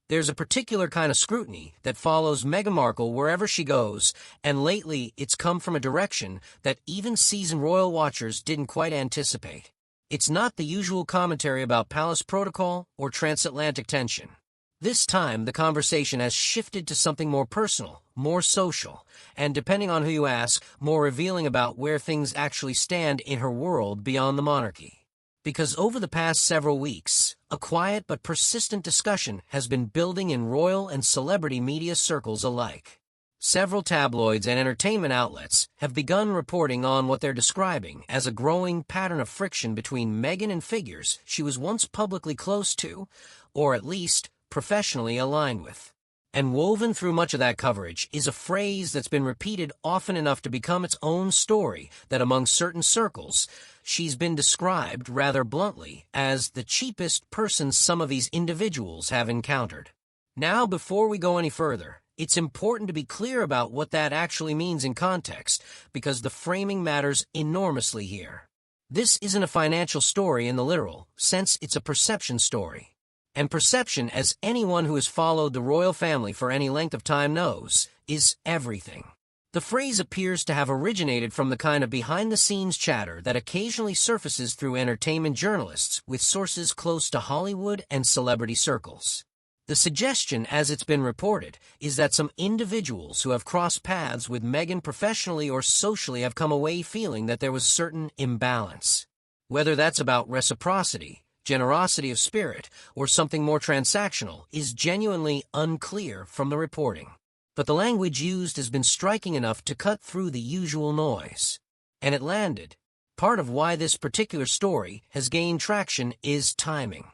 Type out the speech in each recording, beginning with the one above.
There's a particular kind of scrutiny that follows Meghan Markle wherever she goes, and lately it's come from a direction that even seasoned royal watchers didn't quite anticipate. It's not the usual commentary about palace protocol or transatlantic tension. This time, the conversation has shifted to something more personal, more social, and depending on who you ask, more revealing about where things actually stand in her world beyond the monarchy. Because over the past several weeks, a quiet but persistent discussion has been building in royal and celebrity media circles alike. Several tabloids and entertainment outlets have begun reporting on what they're describing as a growing pattern of friction between Meghan and figures she was once publicly close to, or at least professionally aligned with. And woven through much of that coverage is a phrase that's been repeated often enough to become its own story that among certain circles, she's been described rather bluntly as the cheapest person some of these individuals have encountered. Now, before we go any further, it's important to be clear about what that actually means in context, because the framing matters enormously here. This isn't a financial story in the literal sense, it's a perception story. And perception, as anyone who has followed the royal family for any length of time knows, is everything. The phrase appears to have originated from the kind of behind-the-scenes chatter that occasionally surfaces through entertainment journalists with sources close to Hollywood and celebrity circles. The suggestion, as it's been reported, is that some individuals who have crossed paths with Meghan professionally or socially have come away feeling that there was certain imbalance. Whether that's about reciprocity, generosity of spirit, or something more transactional is genuinely unclear from the reporting. But the language used has been striking enough to cut through the usual noise. And it landed. Part of why this particular story has gained traction is timing.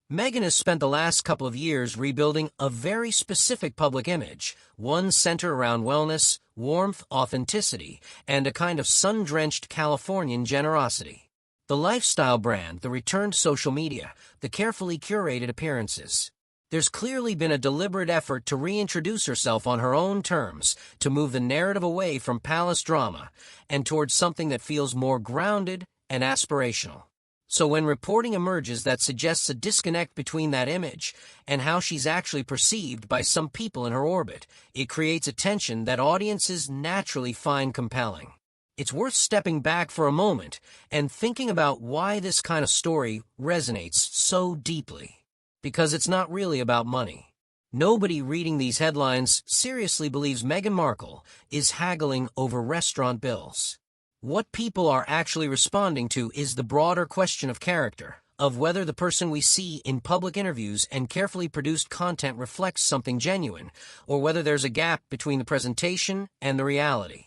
Meghan has spent the last couple of years rebuilding a very specific public image, one centered around wellness, warmth, authenticity, and a kind of sun-drenched Californian generosity. The lifestyle brand, the return to social media, the carefully curated appearances. There's clearly been a deliberate effort to reintroduce herself on her own terms, to move the narrative away from palace drama and towards something that feels more grounded and aspirational. So when reporting emerges that suggests a disconnect between that image and how she's actually perceived by some people in her orbit, it creates a tension that audiences naturally find compelling. It's worth stepping back for a moment and thinking about why this kind of story resonates so deeply. Because it's not really about money. Nobody reading these headlines seriously believes Meghan Markle is haggling over restaurant bills. What people are actually responding to is the broader question of character, of whether the person we see in public interviews and carefully produced content reflects something genuine, or whether there's a gap between the presentation and the reality.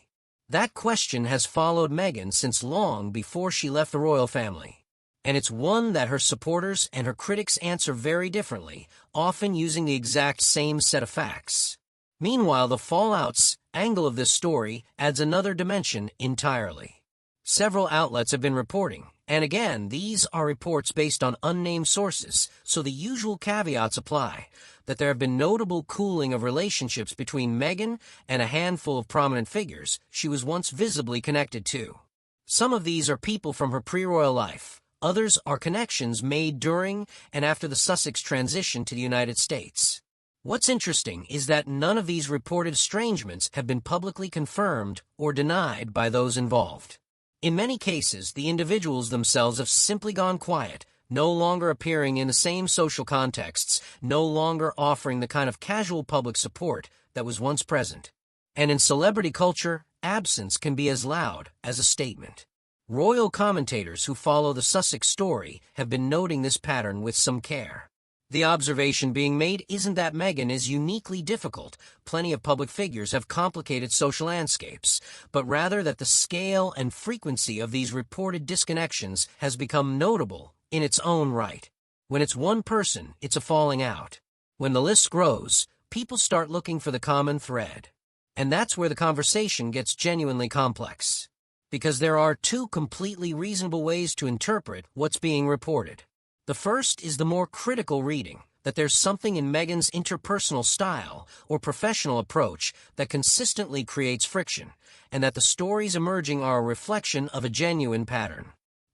That question has followed Meghan since long before she left the royal family. And it's one that her supporters and her critics answer very differently, often using the exact same set of facts. Meanwhile, the fallout's angle of this story adds another dimension entirely. Several outlets have been reporting, and again, these are reports based on unnamed sources, so the usual caveats apply, that there have been notable cooling of relationships between Meghan and a handful of prominent figures she was once visibly connected to. Some of these are people from her pre-royal life. Others are connections made during and after the Sussex transition to the United States. What's interesting is that none of these reported estrangements have been publicly confirmed or denied by those involved. In many cases, the individuals themselves have simply gone quiet, no longer appearing in the same social contexts, no longer offering the kind of casual public support that was once present. And in celebrity culture, absence can be as loud as a statement. Royal commentators who follow the Sussex story have been noting this pattern with some care. The observation being made isn't that Meghan is uniquely difficult, plenty of public figures have complicated social landscapes, but rather that the scale and frequency of these reported disconnections has become notable in its own right. When it's one person, it's a falling out. When the list grows, people start looking for the common thread. And that's where the conversation gets genuinely complex. Because there are two completely reasonable ways to interpret what's being reported. The first is the more critical reading, that there's something in Meghan's interpersonal style or professional approach that consistently creates friction, and that the stories emerging are a reflection of a genuine pattern.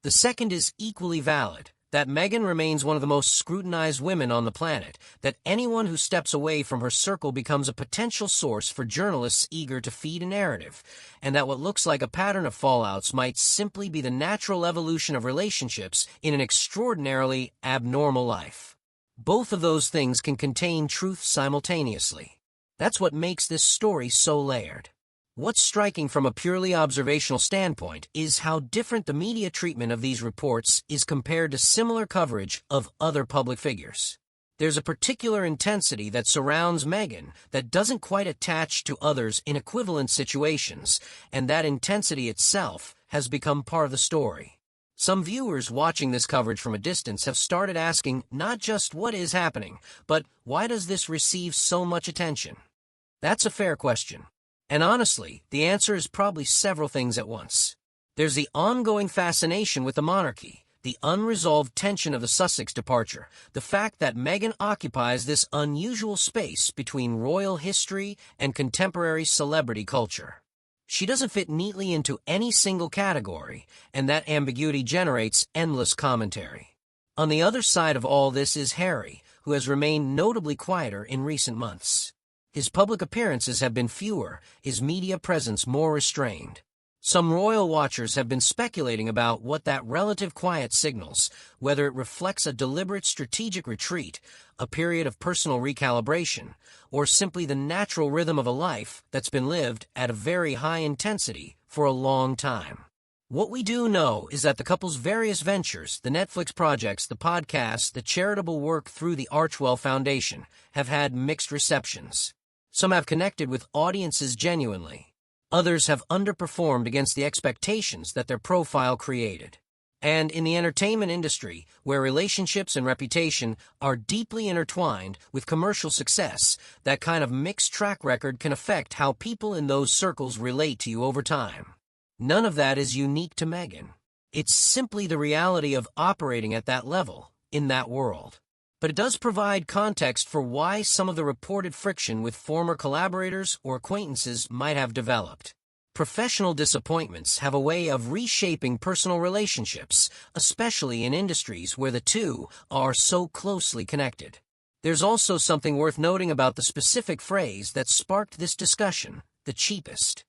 The second is equally valid, That Meghan remains one of the most scrutinized women on the planet, that anyone who steps away from her circle becomes a potential source for journalists eager to feed a narrative, and that what looks like a pattern of fallouts might simply be the natural evolution of relationships in an extraordinarily abnormal life. Both of those things can contain truth simultaneously. That's what makes this story so layered. What's striking from a purely observational standpoint is how different the media treatment of these reports is compared to similar coverage of other public figures. There's a particular intensity that surrounds Meghan that doesn't quite attach to others in equivalent situations, and that intensity itself has become part of the story. Some viewers watching this coverage from a distance have started asking not just what is happening, but why does this receive so much attention? That's a fair question. And honestly, the answer is probably several things at once. There's the ongoing fascination with the monarchy, the unresolved tension of the Sussex departure, the fact that Meghan occupies this unusual space between royal history and contemporary celebrity culture. She doesn't fit neatly into any single category, and that ambiguity generates endless commentary. On the other side of all this is Harry, who has remained notably quieter in recent months. His public appearances have been fewer, his media presence more restrained. Some royal watchers have been speculating about what that relative quiet signals, whether it reflects a deliberate strategic retreat, a period of personal recalibration, or simply the natural rhythm of a life that's been lived at a very high intensity for a long time. What we do know is that the couple's various ventures, the Netflix projects, the podcasts, the charitable work through the Archwell Foundation, have had mixed receptions. Some have connected with audiences genuinely. Others have underperformed against the expectations that their profile created. And in the entertainment industry, where relationships and reputation are deeply intertwined with commercial success, that kind of mixed track record can affect how people in those circles relate to you over time. None of that is unique to Meghan. It's simply the reality of operating at that level, in that world. But it does provide context for why some of the reported friction with former collaborators or acquaintances might have developed. Professional disappointments have a way of reshaping personal relationships, especially in industries where the two are so closely connected. There's also something worth noting about the specific phrase that sparked this discussion, the cheapest.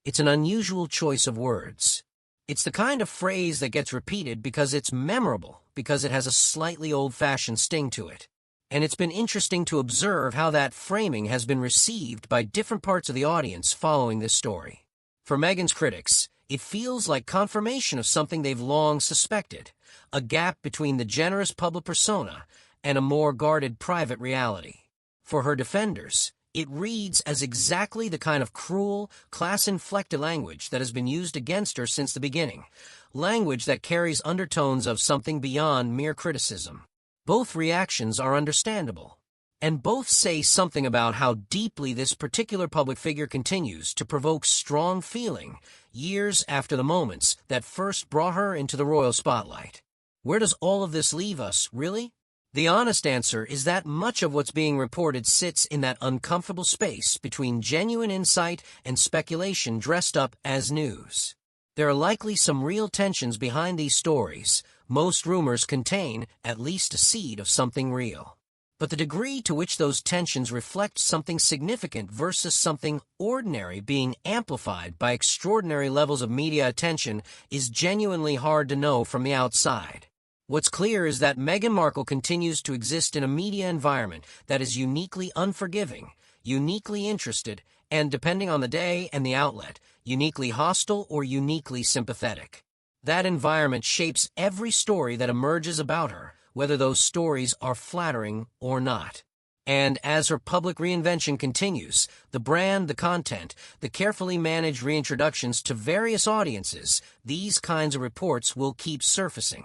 It's an unusual choice of words. It's the kind of phrase that gets repeated because it's memorable, because it has a slightly old-fashioned sting to it. And it's been interesting to observe how that framing has been received by different parts of the audience following this story. For Meghan's critics, it feels like confirmation of something they've long suspected, a gap between the generous public persona and a more guarded private reality. For her defenders, it reads as exactly the kind of cruel, class-inflected language that has been used against her since the beginning, language that carries undertones of something beyond mere criticism. Both reactions are understandable, and both say something about how deeply this particular public figure continues to provoke strong feeling years after the moments that first brought her into the royal spotlight. Where does all of this leave us, really? The honest answer is that much of what's being reported sits in that uncomfortable space between genuine insight and speculation dressed up as news. There are likely some real tensions behind these stories. Most rumors contain at least a seed of something real. But the degree to which those tensions reflect something significant versus something ordinary being amplified by extraordinary levels of media attention is genuinely hard to know from the outside. What's clear is that Meghan Markle continues to exist in a media environment that is uniquely unforgiving, uniquely interested, and, depending on the day and the outlet, uniquely hostile or uniquely sympathetic. That environment shapes every story that emerges about her, whether those stories are flattering or not. And as her public reinvention continues, the brand, the content, the carefully managed reintroductions to various audiences, these kinds of reports will keep surfacing.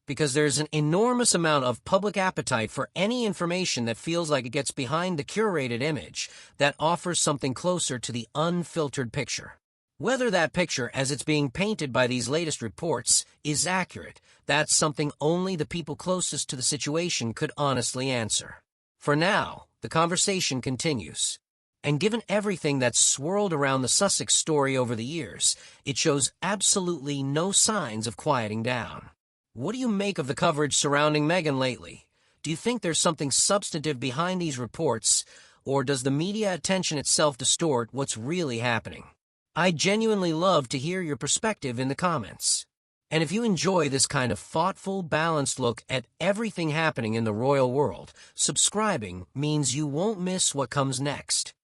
Because there's an enormous amount of public appetite for any information that feels like it gets behind the curated image, that offers something closer to the unfiltered picture. Whether that picture, as it's being painted by these latest reports, is accurate, that's something only the people closest to the situation could honestly answer. For now, the conversation continues. And given everything that's swirled around the Sussex story over the years, it shows absolutely no signs of quieting down. What do you make of the coverage surrounding Meghan lately? Do you think there's something substantive behind these reports, or does the media attention itself distort what's really happening? I genuinely love to hear your perspective in the comments. And if you enjoy this kind of thoughtful, balanced look at everything happening in the royal world, subscribing means you won't miss what comes next.